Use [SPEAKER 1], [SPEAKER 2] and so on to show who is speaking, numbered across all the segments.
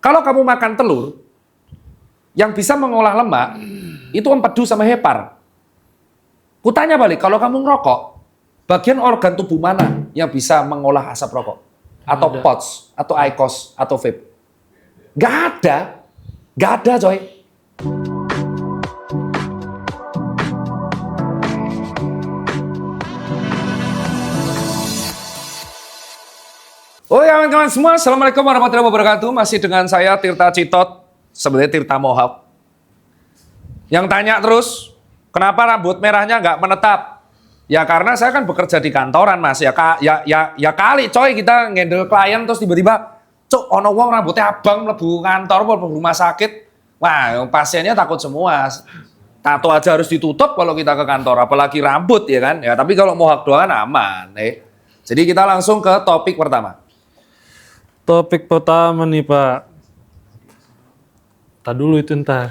[SPEAKER 1] Kalau kamu makan telur, yang bisa mengolah lemak, itu empedu sama hepar. Kutanya balik, kalau kamu ngerokok, bagian organ tubuh mana yang bisa mengolah asap rokok? Atau POTS, atau IQOS, atau vape? Gak ada. Gak ada, coy. Oh ya kawan-kawan semua, Assalamualaikum warahmatullahi wabarakatuh. Masih dengan saya Tirta Citot, sebenarnya Tirta Mohawk. Yang tanya terus, kenapa rambut merahnya nggak menetap? Ya karena saya kan bekerja di kantoran mas, ya kali coy kita ngendel klien terus tiba-tiba, cuk ono wong rambutnya abang mlebu kantor, mlebu rumah sakit. Wah pasiennya takut semua. Tato aja harus ditutup kalau kita ke kantor, apalagi rambut ya kan. Ya tapi kalau mohawk doang kan aman. Jadi kita langsung ke topik pertama.
[SPEAKER 2] Topik pertama nih Pak. Dulu itu entah.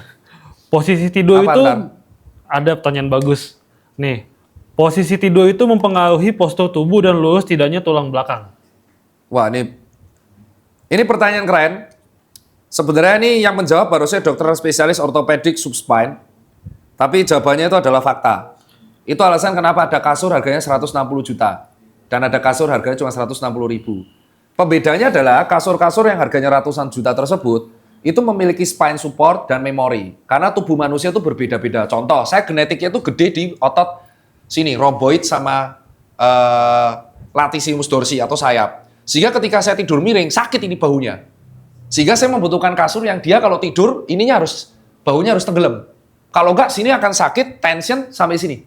[SPEAKER 2] Posisi tidur
[SPEAKER 1] Apa,
[SPEAKER 2] itu
[SPEAKER 1] Tan?
[SPEAKER 2] ada pertanyaan bagus. Nih, posisi tidur itu mempengaruhi postur tubuh dan lurus tidaknya tulang belakang.
[SPEAKER 1] Wah ini pertanyaan keren. Sebenarnya ini yang menjawab harusnya dokter spesialis ortopedik subspine. Tapi jawabannya itu adalah fakta. Itu alasan kenapa ada kasur harganya 160 juta. Dan ada kasur harganya cuma 160 ribu. Pembedanya adalah kasur-kasur yang harganya ratusan juta tersebut itu memiliki spine support dan memori. Karena tubuh manusia itu berbeda-beda. Contoh, saya genetiknya itu gede di otot sini, rhomboid sama latissimus dorsi atau sayap. Sehingga ketika saya tidur miring, sakit ini bahunya. Sehingga saya membutuhkan kasur yang dia kalau tidur, bahunya harus tenggelam. Kalau enggak, sini akan sakit, tension sampai sini.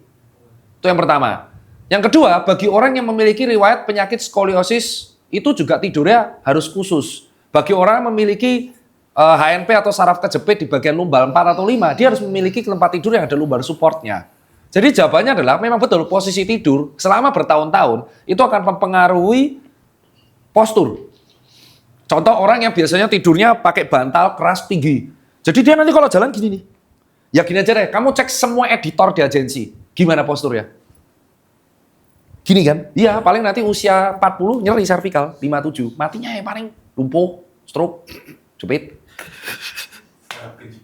[SPEAKER 1] Itu yang pertama. Yang kedua, bagi orang yang memiliki riwayat penyakit skoliosis, itu juga tidurnya harus khusus. Bagi orang yang memiliki HNP atau saraf kejepit di bagian lumbar 4 atau 5, dia harus memiliki tempat tidur yang ada lumbar supportnya. Jadi jawabannya adalah memang betul posisi tidur selama bertahun-tahun itu akan mempengaruhi postur. Contoh orang yang biasanya tidurnya pakai bantal keras tinggi. Jadi dia nanti kalau jalan gini nih. Ya gini aja deh, kamu cek semua editor di agensi. Gimana posturnya? Gini kan? Iya, paling nanti usia 40 nyeri cervical, 57. Matinya ya paling lumpuh, stroke, jepit.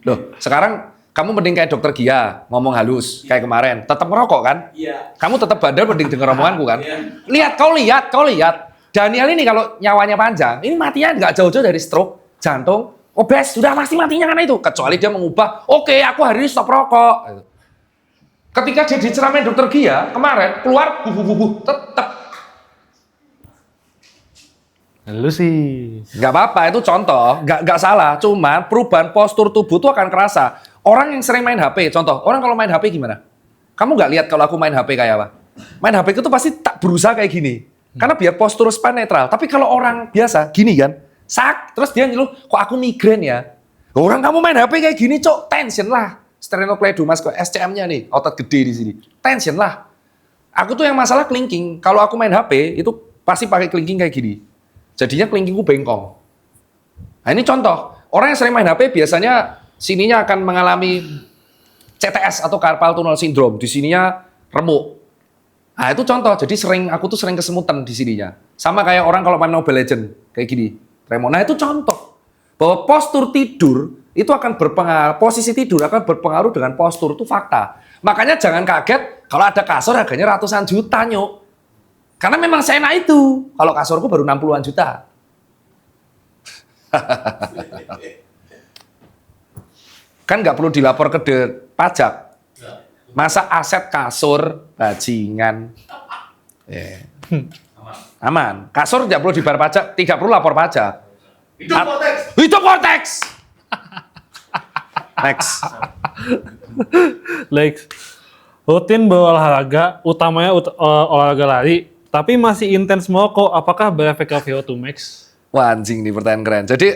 [SPEAKER 1] Loh, sekarang kamu mending kayak dokter Gia, ngomong halus kayak kemarin. Tetap ngerokok kan?
[SPEAKER 3] Iya.
[SPEAKER 1] Kamu tetap badar mending denger omonganku kan?
[SPEAKER 3] Iya.
[SPEAKER 1] Lihat, kau lihat. Daniel ini kalau nyawanya panjang, ini matinya nggak jauh-jauh dari stroke, jantung, obes, sudah pasti matinya karena itu. Kecuali dia mengubah, oke, aku hari ini stop rokok. Ketika dia diceramain dokter Gia kemarin keluar tetap.
[SPEAKER 2] Lu sih.
[SPEAKER 1] Nggak apa-apa itu contoh, nggak salah. Cuman perubahan postur tubuh tuh akan kerasa. Orang yang sering main HP, contoh orang kalau main HP gimana? Kamu nggak lihat kalau aku main HP kayak apa? Main HP itu pasti tak berusaha kayak gini, karena biar postur spine netral. Tapi kalau orang biasa gini kan, terus dia ngeluh, kok aku migrain ya? Orang kamu main HP kayak gini, cok, tension lah. Sternocleidomas ke SCM-nya nih, otot gede di sini. Tension lah. Aku tuh yang masalah kelingking. Kalau aku main HP itu pasti pakai kelingking kayak gini. Jadinya kelingkingku bengkong. Nah ini contoh. Orang yang sering main HP biasanya sininya akan mengalami CTS atau carpal tunnel syndrome. Di sininya remuk. Nah itu contoh. Jadi aku tuh sering kesemutan di sininya. Sama kayak orang kalau main Mobile Legends kayak gini. Remuk. Nah itu contoh. Bahwa postur tidur itu akan berpengaruh, posisi tidur akan berpengaruh dengan postur, itu fakta. Makanya jangan kaget kalau ada kasur harganya ratusan juta, nyuk. Karena memang seenak itu. Kalau kasurku baru 60-an juta. Kan nggak perlu dilapor ke pajak. Masa aset kasur, bajingan. Aman. Kasur tidak perlu dibayar pajak, tidak perlu lapor pajak. Hidup Vortex! Next.
[SPEAKER 2] Rutin berolahraga, utamanya olahraga lari, tapi masih intens merokok, apakah berefek ke VO2 max?
[SPEAKER 1] Wah anjing nih pertanyaan keren. Jadi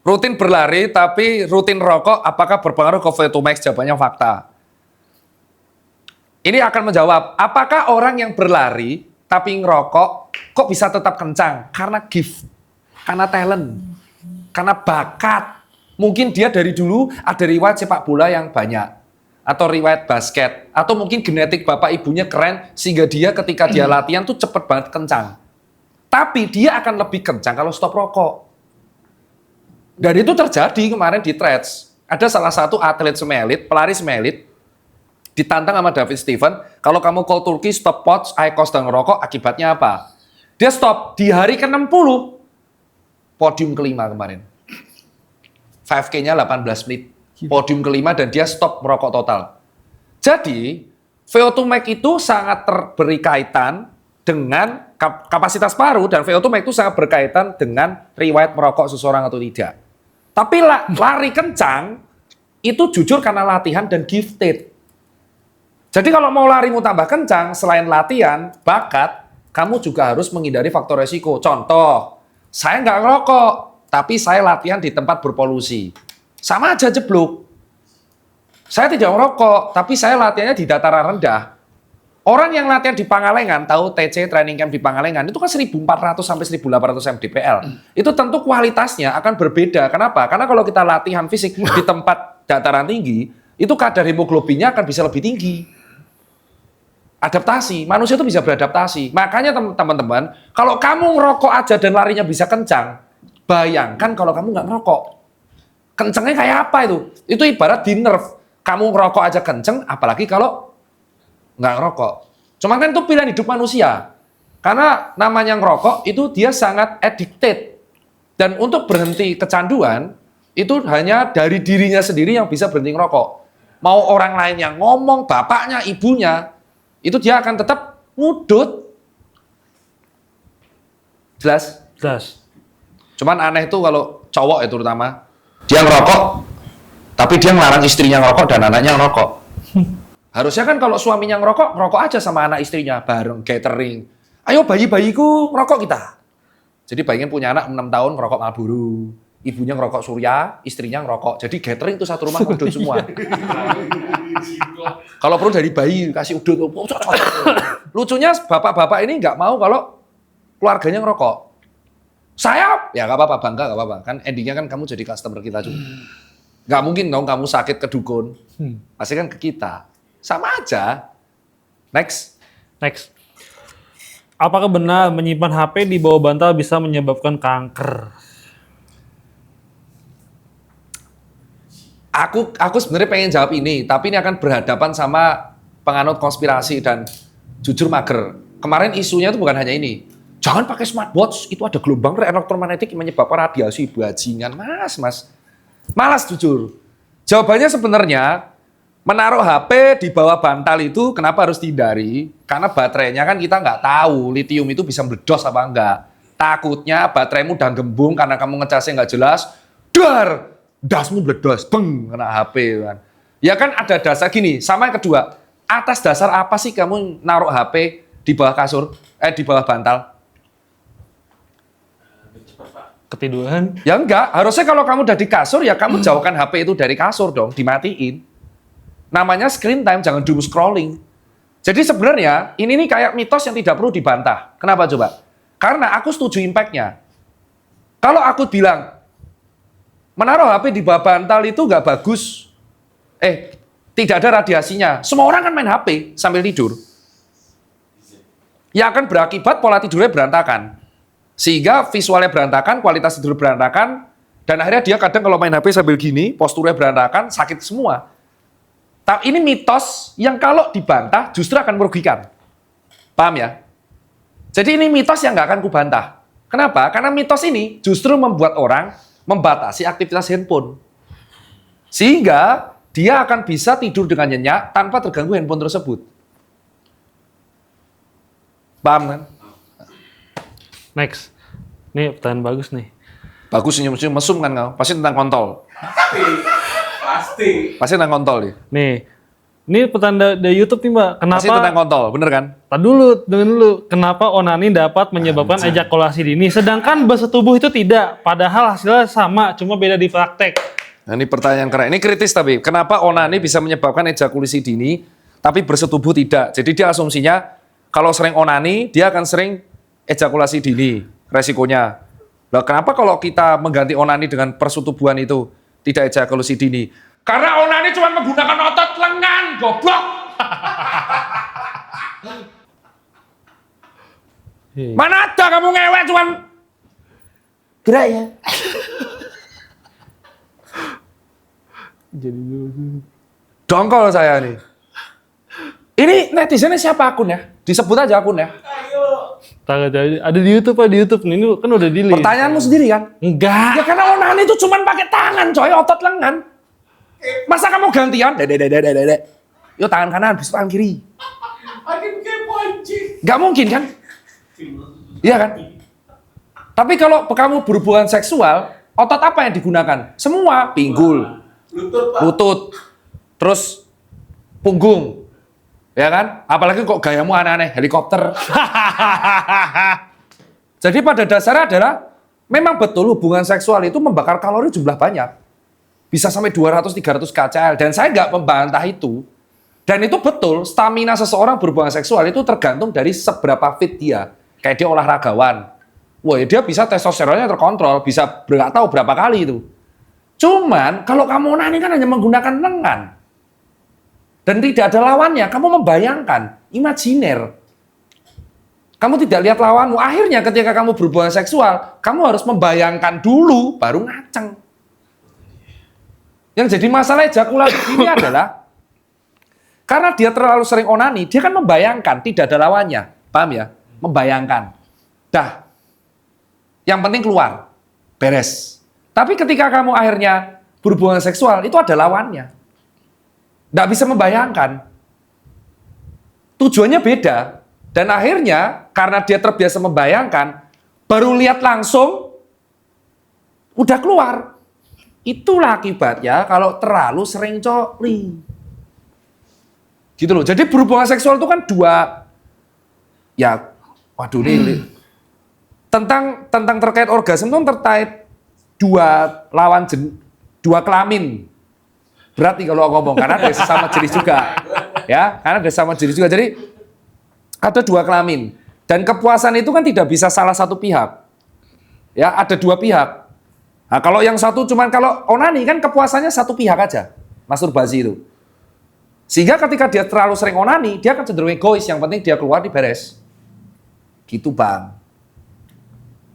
[SPEAKER 1] rutin berlari tapi rutin rokok apakah berpengaruh ke VO2 max? Jawabannya fakta. Ini akan menjawab, apakah orang yang berlari tapi ngerokok kok bisa tetap kencang? Karena gift, karena talent, karena bakat. Mungkin dia dari dulu ada riwayat sepak bola yang banyak. Atau riwayat basket. Atau mungkin genetik bapak ibunya keren sehingga dia ketika dia latihan tuh cepet banget kencang. Tapi dia akan lebih kencang kalau stop rokok. Dan itu terjadi kemarin di Threads. Ada salah satu atlet semelit, pelari semelit, ditantang sama David Stephen, kalau kamu cold turkey, stop pots, IQOS dan ngerokok, akibatnya apa? Dia stop di hari ke-60, podium kelima kemarin. 5K-nya 18 menit, podium kelima dan dia stop merokok total. Jadi, VO2 max itu sangat berkaitan dengan kapasitas paru dan VO2 max itu sangat berkaitan dengan riwayat merokok seseorang atau tidak. Tapi lari kencang itu jujur karena latihan dan gifted. Jadi kalau mau larimu tambah kencang, selain latihan, bakat, kamu juga harus menghindari faktor resiko. Contoh, saya nggak ngerokok, tapi saya latihan di tempat berpolusi. Sama aja jeblok. Saya tidak ngerokok, tapi saya latihannya di dataran rendah. Orang yang latihan di Pangalengan, tahu TC training camp di Pangalengan, itu kan 1.400 sampai 1.800 mdpl. Itu tentu kualitasnya akan berbeda. Kenapa? Karena kalau kita latihan fisik di tempat dataran tinggi, itu kadar hemoglobinnya akan bisa lebih tinggi. Adaptasi, manusia itu bisa beradaptasi. Makanya teman-teman, kalau kamu ngerokok aja dan larinya bisa kencang, bayangkan kalau kamu nggak ngerokok. Kencengnya kayak apa itu? Itu ibarat di nerf. Kamu ngerokok aja kenceng, apalagi kalau nggak ngerokok. Cuman kan itu pilihan hidup manusia. Karena namanya ngerokok, itu dia sangat addicted. Dan untuk berhenti kecanduan, itu hanya dari dirinya sendiri yang bisa berhenti ngerokok. Mau orang lain yang ngomong, bapaknya, ibunya, itu dia akan tetap ngudut. Jelas?
[SPEAKER 2] Jelas.
[SPEAKER 1] Cuman aneh tuh kalau cowok ya terutama, dia ngerokok, tapi dia ngelarang istrinya ngerokok dan anaknya ngerokok. Harusnya kan kalau suaminya ngerokok, ngerokok aja sama anak istrinya, bareng catering. Ayo bayi-bayiku ngerokok kita. Jadi bayinya punya anak 6 tahun ngerokok Marlboro. Ibunya ngerokok Surya, istrinya ngerokok. Jadi catering tuh satu rumah ngudut semua. Kalau perlu dari bayi kasih udut. Lucunya bapak-bapak ini nggak mau kalau keluarganya ngerokok. Saya ya nggak apa-apa, bangga nggak apa-apa. Kan endingnya kan kamu jadi customer kita juga. Nggak mungkin dong kamu sakit ke dukun. Pasti kan ke kita. Sama aja. Next.
[SPEAKER 2] Apakah benar menyimpan HP di bawah bantal bisa menyebabkan kanker?
[SPEAKER 1] Aku sebenarnya pengen jawab ini, tapi ini akan berhadapan sama penganut konspirasi dan jujur mager. Kemarin isunya itu bukan hanya ini. Jangan pakai smartwatch, itu ada gelombang elektromagnetik yang menyebabkan radiasi bajingan. Mas. Malas jujur. Jawabannya sebenarnya, menaruh HP di bawah bantal itu kenapa harus dihindari? Karena baterainya kan kita nggak tahu litium itu bisa meledos apa enggak. Takutnya bateraimu udah gembung karena kamu ngecasnya nggak jelas, dar! Dasmu meledos, beng, kena HP kan. Ya kan ada dasar gini, sama yang kedua, atas dasar apa sih kamu naruh HP di bawah kasur, di bawah bantal?
[SPEAKER 2] Ketiduran?
[SPEAKER 1] Ya enggak, harusnya kalau kamu udah di kasur ya kamu jauhkan HP itu dari kasur dong, dimatiin. Namanya screen time, jangan doom scrolling. Jadi sebenarnya ini nih kayak mitos yang tidak perlu dibantah. Kenapa coba? Karena aku setuju impact-nya. Kalau aku bilang, menaruh HP di bawah bantal itu nggak bagus. Tidak ada radiasinya. Semua orang kan main HP sambil tidur. Ya akan berakibat pola tidurnya berantakan. Sehingga visualnya berantakan, kualitas tidur berantakan, dan akhirnya dia kadang kalau main HP sambil gini, posturnya berantakan, sakit semua. Tapi ini mitos yang kalau dibantah justru akan merugikan. Paham ya? Jadi ini mitos yang nggak akan kubantah. Kenapa? Karena mitos ini justru membuat orang membatasi aktivitas handphone. Sehingga dia akan bisa tidur dengan nyenyak tanpa terganggu handphone tersebut. Paham kan?
[SPEAKER 2] Next. Nih pertanyaan bagus nih.
[SPEAKER 1] Bagus senyum-senyum mesum kan kau? Pasti tentang kontol. Pasti tentang kontol nih.
[SPEAKER 2] Nih. Ini pertanyaan dari YouTube nih, Mbak. Kenapa?
[SPEAKER 1] Pasti tentang kontol, bener kan?
[SPEAKER 2] Dengerin dulu. Kenapa onani dapat menyebabkan ejakulasi dini, sedangkan bersetubuh itu tidak? Padahal hasilnya sama, cuma beda di praktek.
[SPEAKER 1] Nah, ini pertanyaan keren. Ini kritis tapi. Kenapa onani bisa menyebabkan ejakulasi dini, tapi bersetubuh tidak? Jadi dia asumsinya, kalau sering onani, dia akan sering ejakulasi dini. Resikonya. Nah, kenapa kalau kita mengganti onani dengan persetubuhan itu tidak ejakulasi dini? Karena onani cuma menggunakan otot lengan, goblok. Mana ada kamu ngewek cuman gerak ya.
[SPEAKER 2] Jadi dulu.
[SPEAKER 1] Dongkol saya nih. Ini netizennya siapa akunnya? Disebut aja akunnya.
[SPEAKER 2] Ada di YouTube Pak, di YouTube. Ini kan udah di list.
[SPEAKER 1] Pertanyaanmu sendiri kan?
[SPEAKER 2] Enggak.
[SPEAKER 1] Ya karena onani itu cuma pakai tangan coy, otot lengan. Masa kamu gantian? Dede. Yo tangan kanan, besok tangan kiri. Gak mungkin kan? Iya kan? Tapi kalau kamu berhubungan seksual, otot apa yang digunakan? Semua, pinggul, lutut, terus punggung. Ya kan? Apalagi kok gayamu aneh-aneh, helikopter. Jadi pada dasarnya adalah memang betul hubungan seksual itu membakar kalori jumlah banyak. Bisa sampai 200-300 kcal. Dan saya nggak membantah itu. Dan itu betul, stamina seseorang berhubungan seksual itu tergantung dari seberapa fit dia. Kayak dia olahragawan. Wah, ya dia bisa testosteronnya terkontrol, bisa nggak tahu berapa kali itu. Cuman, kalau kamu onani kan hanya menggunakan lengan. Dan tidak ada lawannya, kamu membayangkan, imajiner. Kamu tidak lihat lawanmu. Akhirnya ketika kamu berhubungan seksual, kamu harus membayangkan dulu, baru ngaceng. Yang jadi masalah ejakulasi ini adalah, karena dia terlalu sering onani, dia kan membayangkan, tidak ada lawannya. Paham ya? Membayangkan. Dah. Yang penting keluar. Beres. Tapi ketika kamu akhirnya berhubungan seksual, itu ada lawannya. Nggak bisa membayangkan. Tujuannya beda. Dan akhirnya, karena dia terbiasa membayangkan, baru lihat langsung, udah keluar. Itulah akibatnya kalau terlalu sering coli. Gitu loh. Jadi berhubungan seksual itu kan dua, ya, waduh ini, tentang terkait orgasme itu terkait dua kelamin. Berat nih kalau ngomong, karena ada sesama jenis juga. Ya, karena ada sesama jenis juga. Jadi, ada dua kelamin. Dan kepuasan itu kan tidak bisa salah satu pihak. Ya, ada dua pihak. Nah, kalau yang satu cuman kalau onani kan kepuasannya satu pihak aja. Masturbasi itu. Sehingga ketika dia terlalu sering onani, dia akan cenderung egois. Yang penting dia keluar diberes. Gitu Bang.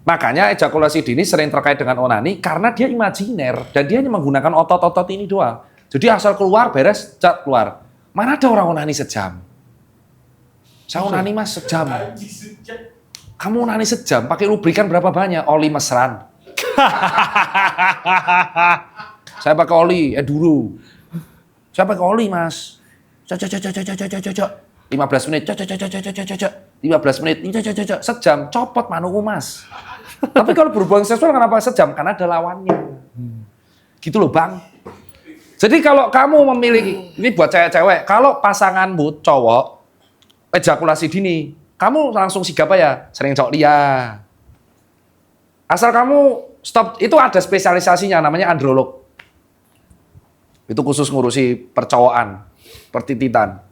[SPEAKER 1] Makanya ejakulasi dini sering terkait dengan onani karena dia imajiner. Dan dia hanya menggunakan otot-otot ini doang. Jadi asal keluar, beres, cat keluar. Mana ada orang onani sejam? Saya onani mas sejam. Kamu onani sejam, pakai lubrikan berapa banyak? Oli mesran. Saya pakai oli, Enduro. Saya pakai oli mas. Cocok. 15 menit, cocok. 15 menit, cocok. Sejam, copot manuku mas. Tapi kalau berhubungan seksual kenapa sejam? Karena ada lawannya. Gitu loh bang. Jadi kalau kamu memiliki, ini buat cewek-cewek, kalau pasanganmu cowok, ejakulasi dini, kamu langsung sigap ya, sering cok dia. Asal kamu stop, itu ada spesialisasinya, namanya androlog. Itu khusus ngurusi percowokan, pertititan.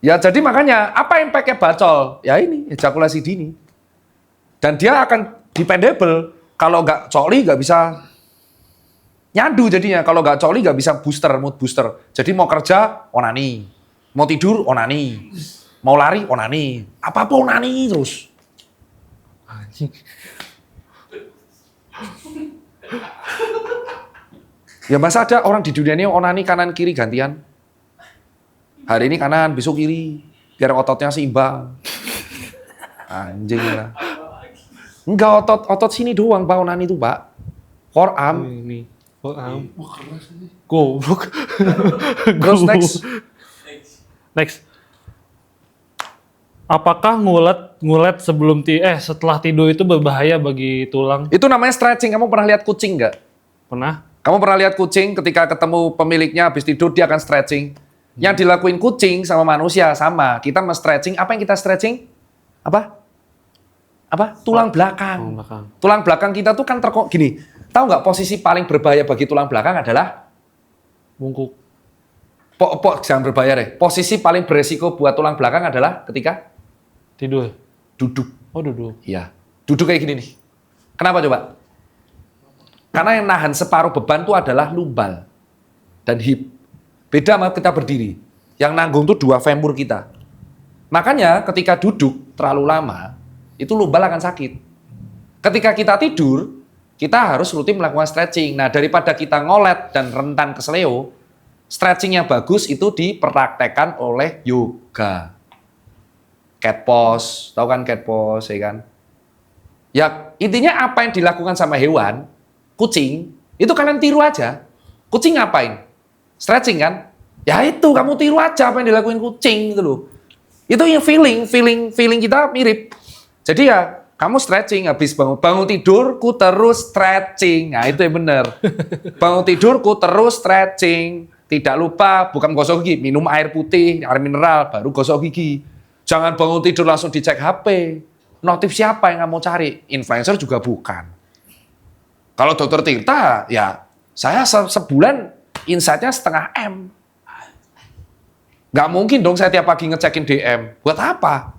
[SPEAKER 1] Ya jadi makanya, apa yang pakai bacol? Ya ini, ejakulasi dini. Dan dia akan dependable, kalau nggak coli nggak bisa nyadu jadinya, kalau nggak coli nggak bisa mood booster. Jadi mau kerja, onani. Mau tidur, onani. Mau lari, onani. Apa-apa onani terus. Ya masa ada orang di dunia ini onani kanan kiri gantian. Hari ini kanan, besok kiri. Biar ototnya seimbang. Anjing lah. Enggak otot sini doang Pak onani itu Pak. Forearm.
[SPEAKER 2] Ini. Goblok.
[SPEAKER 1] Terus next.
[SPEAKER 2] Apakah ngulet setelah tidur itu berbahaya bagi tulang?
[SPEAKER 1] Itu namanya stretching. Kamu pernah lihat kucing nggak?
[SPEAKER 2] Pernah?
[SPEAKER 1] Kamu pernah lihat kucing ketika ketemu pemiliknya habis tidur dia akan stretching. Yang dilakuin kucing sama manusia sama. Kita stretching. Apa yang kita stretching? Apa? Tulang belakang. Tulang belakang kita tuh kan gini. Tahu nggak posisi paling berbahaya bagi tulang belakang adalah
[SPEAKER 2] bungkuk.
[SPEAKER 1] Jangan berbahaya deh. Posisi paling beresiko buat tulang belakang adalah ketika
[SPEAKER 2] tidur.
[SPEAKER 1] Duduk.
[SPEAKER 2] Oh duduk.
[SPEAKER 1] Iya. Duduk kayak gini nih. Kenapa coba? Karena yang nahan separuh beban itu adalah lumbal dan hip. Beda sama kita berdiri. Yang nanggung tuh dua femur kita. Makanya ketika duduk terlalu lama, itu lumbal akan sakit. Ketika kita tidur, kita harus rutin melakukan stretching. Nah, daripada kita ngolet dan rentan kesleo, stretching yang bagus itu dipraktekkan oleh yoga. Cat pose, tahu kan cat pose, ya kan? Ya, intinya apa yang dilakukan sama hewan, kucing, itu kalian tiru aja. Kucing ngapain? Stretching kan? Ya itu, kamu tiru aja apa yang dilakuin kucing gitu loh. Itu yang feeling kita mirip. Jadi ya, kamu stretching, habis bangun tidur, ku terus stretching. Nah itu yang benar. Bangun tidur, ku terus stretching. Tidak lupa, bukan gosok gigi, minum air putih, air mineral, baru gosok gigi. Jangan bangun tidur langsung dicek HP. Notif siapa yang kamu cari? Influencer juga bukan. Kalau Dokter Tirta, ya saya sebulan insight-nya 0,5 M. Nggak mungkin dong saya tiap pagi ngecekin DM. Buat apa?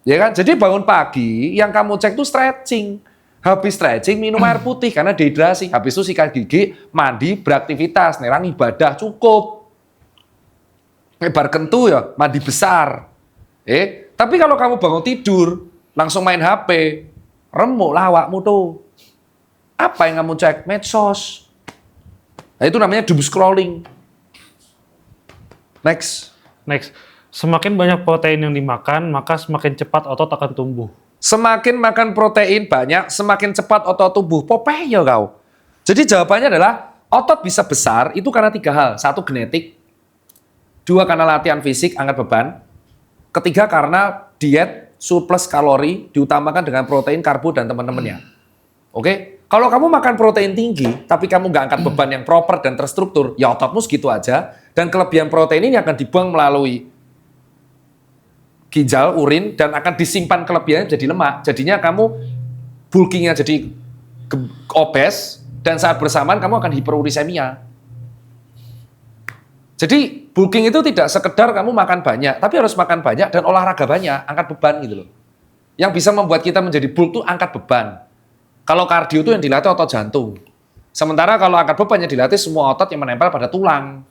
[SPEAKER 1] Ya kan? Jadi bangun pagi, yang kamu cek itu stretching. Habis stretching, minum air putih karena dehidrasi. Habis itu sikat gigi, mandi, beraktivitas, nerang ibadah, cukup. Bar kentu ya, mandi besar. Tapi kalau kamu bangun tidur, langsung main HP, remuk lawakmu tuh. Apa yang kamu cek? Medsos. Nah, itu namanya doom scrolling. Next.
[SPEAKER 2] Semakin banyak protein yang dimakan, maka semakin cepat otot akan tumbuh.
[SPEAKER 1] Semakin makan protein banyak, semakin cepat otot tumbuh. Popeye ya kau. Jadi jawabannya adalah otot bisa besar itu karena 3 hal. 1, genetik. 2, karena latihan fisik, angkat beban. 3, karena diet, surplus kalori, diutamakan dengan protein, karbo, dan teman-temannya. Oke? Kalau kamu makan protein tinggi, tapi kamu nggak angkat beban yang proper dan terstruktur, ya ototmu segitu aja. Dan kelebihan protein ini akan dibuang melalui ginjal, urin, dan akan disimpan kelebihannya jadi lemak. Jadinya kamu bulkingnya jadi obes, dan saat bersamaan kamu akan hiperurisemia. Jadi bulking itu tidak sekedar kamu makan banyak, tapi harus makan banyak dan olahraga banyak, angkat beban gitu loh. Yang bisa membuat kita menjadi bulk itu angkat beban. Kalau kardio itu yang dilatih otot jantung. Sementara kalau angkat beban yang dilatih semua otot yang menempel pada tulang.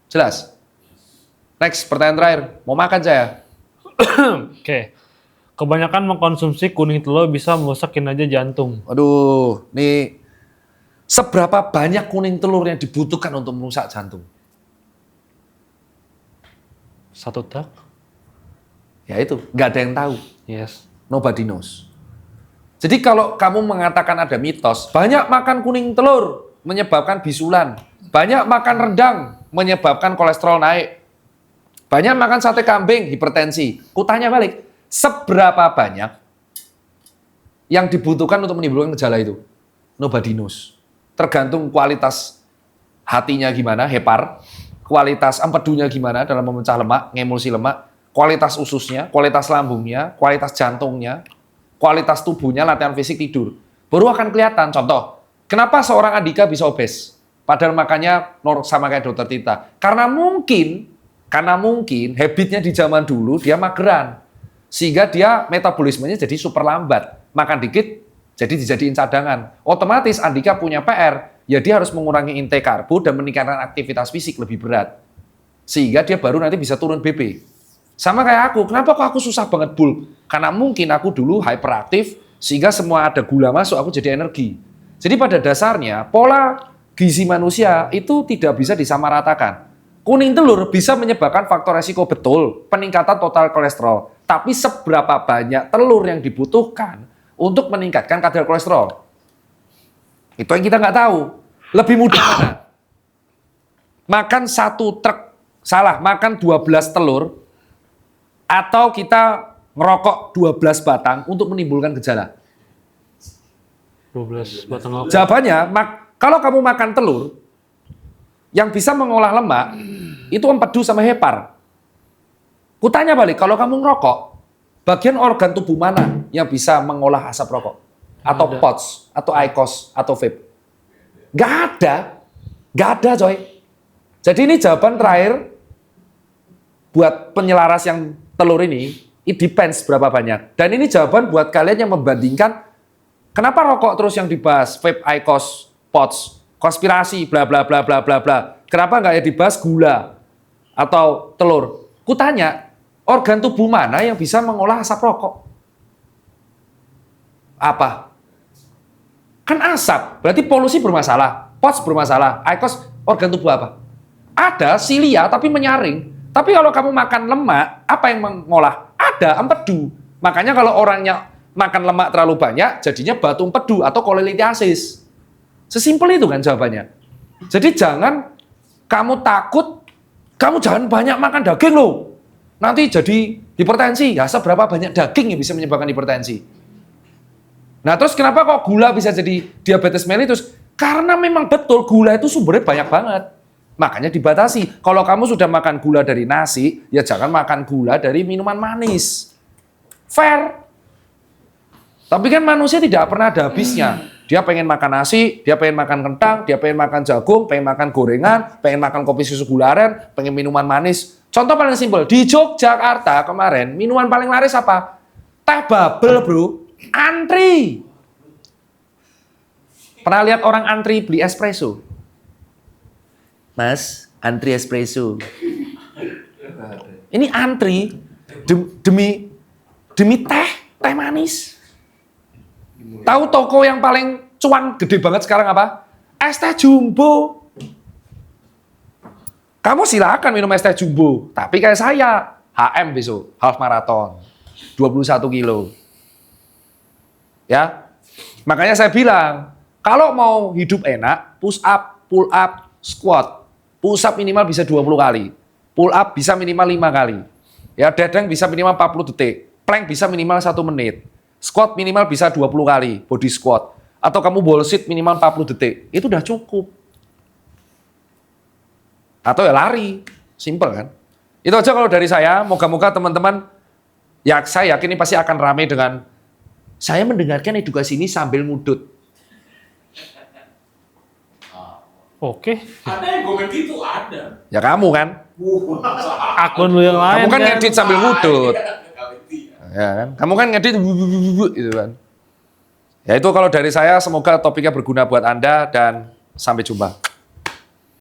[SPEAKER 1] Jelas? Next, pertanyaan terakhir. Mau makan saya?
[SPEAKER 2] Oke. Kebanyakan mengkonsumsi kuning telur bisa merusak kinerja jantung.
[SPEAKER 1] Aduh, nih seberapa banyak kuning telur yang dibutuhkan untuk merusak jantung?
[SPEAKER 2] 1 tak?
[SPEAKER 1] Ya itu, nggak ada yang tahu.
[SPEAKER 2] Yes.
[SPEAKER 1] Nobody knows. Jadi kalau kamu mengatakan ada mitos, banyak makan kuning telur menyebabkan bisulan, banyak makan rendang menyebabkan kolesterol naik, banyak makan sate kambing, hipertensi. Kutanya balik, seberapa banyak yang dibutuhkan untuk menimbulkan gejala itu? Nobody knows. Tergantung kualitas hatinya gimana, hepar, kualitas empedunya gimana dalam memecah lemak, ngemulsi lemak, kualitas ususnya, kualitas lambungnya, kualitas jantungnya, kualitas tubuhnya, latihan fisik, tidur. Baru akan kelihatan. Contoh, kenapa seorang Andika bisa obes? Padahal makannya sama kayak Dokter Tirta. Karena mungkin habitnya di zaman dulu dia mageran. Sehingga dia metabolismenya jadi super lambat. Makan dikit, jadi dijadiin cadangan. Otomatis Andika punya PR, ya dia harus mengurangi intake karbo dan meningkatkan aktivitas fisik lebih berat. Sehingga dia baru nanti bisa turun BB. Sama kayak aku, kenapa kok aku susah banget bulk? Karena mungkin aku dulu hyperaktif, sehingga semua ada gula masuk, aku jadi energi. Jadi pada dasarnya, pola gizi manusia itu tidak bisa disamaratakan. Kuning telur bisa menyebabkan faktor resiko betul, peningkatan total kolesterol. Tapi seberapa banyak telur yang dibutuhkan untuk meningkatkan kadar kolesterol? Itu yang kita nggak tahu. Lebih mudah mana? Makan 1 truk, makan 12 telur, atau kita ngerokok 12 batang untuk menimbulkan gejala?
[SPEAKER 2] 12 batang apa?
[SPEAKER 1] Jawabannya, kalau kamu makan telur, yang bisa mengolah lemak, itu empedu sama hepar. Kutanya balik, kalau kamu ngerokok, bagian organ tubuh mana yang bisa mengolah asap rokok? Atau POTS, atau IQOS, atau vape? Gak ada coy. Jadi ini jawaban terakhir, buat penyelaras yang telur ini, it depends berapa banyak. Dan ini jawaban buat kalian yang membandingkan kenapa rokok terus yang dibahas, vape, IQOS, POTS, konspirasi, bla bla bla bla bla bla. Kenapa nggak ya dibahas gula atau telur? Kutanya, organ tubuh mana yang bisa mengolah asap rokok? Apa? Kan asap, berarti polusi bermasalah, POTS bermasalah, IQOS organ tubuh apa? Ada silia tapi menyaring. Tapi kalau kamu makan lemak, apa yang mengolah? Ada empedu. Makanya kalau orangnya makan lemak terlalu banyak, jadinya batu empedu atau kolelitiasis. Sesimpel itu kan jawabannya. Jadi jangan kamu takut, kamu jangan banyak makan daging loh. Nanti jadi hipertensi. Ya seberapa banyak daging yang bisa menyebabkan hipertensi? Nah terus kenapa kok gula bisa jadi diabetes mellitus? Karena memang betul gula itu sumbernya banyak banget. Makanya dibatasi. Kalau kamu sudah makan gula dari nasi, ya jangan makan gula dari minuman manis. Fair. Tapi kan manusia tidak pernah ada habisnya. Dia pengen makan nasi, dia pengen makan kentang, dia pengen makan jagung, pengen makan gorengan, pengen makan kopi susu gula aren, pengen minuman manis. Contoh paling simpel, di Yogyakarta kemarin, minuman paling laris apa? Teh bubble bro. Antri. Pernah lihat orang antri beli espresso? Mas, antri espresso. Ini antri demi teh manis. Tahu toko yang paling cuan gede banget sekarang apa? Es teh jumbo. Kamu silakan minum es teh jumbo, tapi kayak saya, HM besok, half marathon, 21 kilo. Ya, makanya saya bilang, kalau mau hidup enak, push up, pull up, squat. Push up minimal bisa 20 kali. Pull up bisa minimal 5 kali. Ya, dadang bisa minimal 40 detik. Plank bisa minimal 1 menit. Squat minimal bisa 20 kali, body squat. Atau kamu ball sit minimal 40 detik. Itu udah cukup. Atau ya lari. Simple kan? Itu aja kalau dari saya. Moga-moga teman-teman, ya saya yakin ini pasti akan ramai dengan saya mendengarkan edukasi ini sambil ngudut.
[SPEAKER 2] Oke.
[SPEAKER 3] Ada yang komen gitu, ada.
[SPEAKER 1] Ya kamu kan?
[SPEAKER 2] Akun lu yang lain
[SPEAKER 1] Kamu kan ngedit sambil ngudut.
[SPEAKER 3] Iya.
[SPEAKER 1] Ya kan? Kamu kan ngedit gitu kan. Ya itu kalau dari saya, semoga topiknya berguna buat Anda dan sampai jumpa.